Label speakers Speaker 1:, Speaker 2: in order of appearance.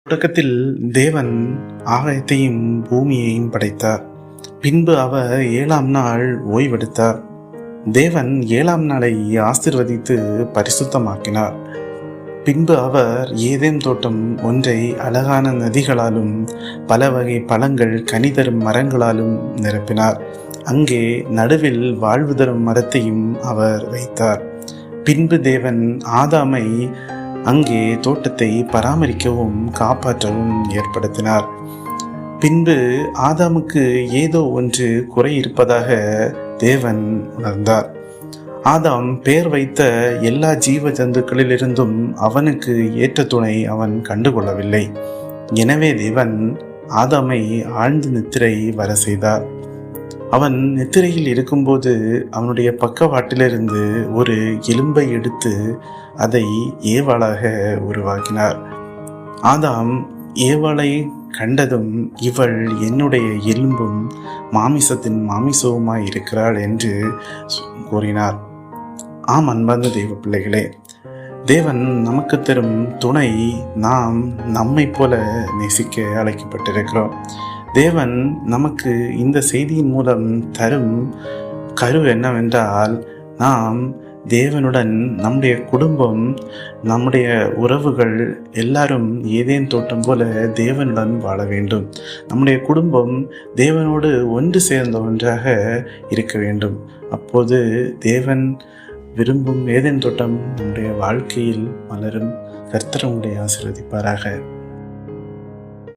Speaker 1: தொடக்கத்தில் தேவன் ஆகாயத்தையும் பூமியையும் படைத்தார். பின்பு அவர் 7ஆம் நாள் ஓய்வெடுத்தார். தேவன் 7ஆம் நாளை ஆசீர்வதித்து பரிசுத்தமாக்கினார். பின்பு அவர் ஏதேன் தோட்டம் ஒன்றை அழகான நதிகளாலும் பல வகை பழங்கள் கனி தரும் மரங்களாலும் நிரப்பினார். அங்கே நடுவில் வாழ்வு தரும் மரத்தையும் அவர் வைத்தார். பின்பு தேவன் ஆதாமை அங்கே தோட்டத்தை பராமரிக்கவும் காப்பாற்றவும் ஏற்படுத்தினார். பின்பு ஆதாமுக்கு ஏதோ ஒன்று குறை இருப்பதாக தேவன் உணர்ந்தார். ஆதாம் பெயர் வைத்த எல்லா ஜீவ ஜந்துக்களிலிருந்தும் அவனுக்கு ஏற்ற துணை அவன் கண்டுகொள்ளவில்லை. எனவே தேவன் ஆதாமை ஆழ்ந்த நித்திரை வர செய்தார். அவன் நித்திரையில் இருக்கும்போது அவனுடைய பக்கவாட்டிலிருந்து ஒரு எலும்பை எடுத்து அதை ஏவாளாக உருவாக்கினார். ஆதாம் ஏவாளை கண்டதும், இவள் என்னுடைய எலும்பும் மாமிசத்தின் மாமிசவுமாய் இருக்கிறாள் என்று கூறினார். ஆம், அன்பார்ந்த தெய்வ பிள்ளைகளே, தேவன் நமக்கு தரும் துணை நாம் நம்மை போல நேசிக்க அழைக்கப்பட்டிருக்கிறோம். தேவன் நமக்கு இந்த செய்தியின் மூலம் தரும் கரு என்னவென்றால், நாம் தேவனுடன் நம்முடைய குடும்பம், நம்முடைய உறவுகள் எல்லாரும் ஏதேன் தோட்டம் போல தேவனுடன் வாழ வேண்டும். நம்முடைய குடும்பம் தேவனோடு ஒன்று சேர்ந்த ஒன்றாக இருக்க வேண்டும். அப்போது தேவன் விரும்பும் ஏதேன் தோட்டம் நம்முடைய வாழ்க்கையில் மலரும். கர்த்தர் உங்களை ஆசீர்வதிப்பாராக.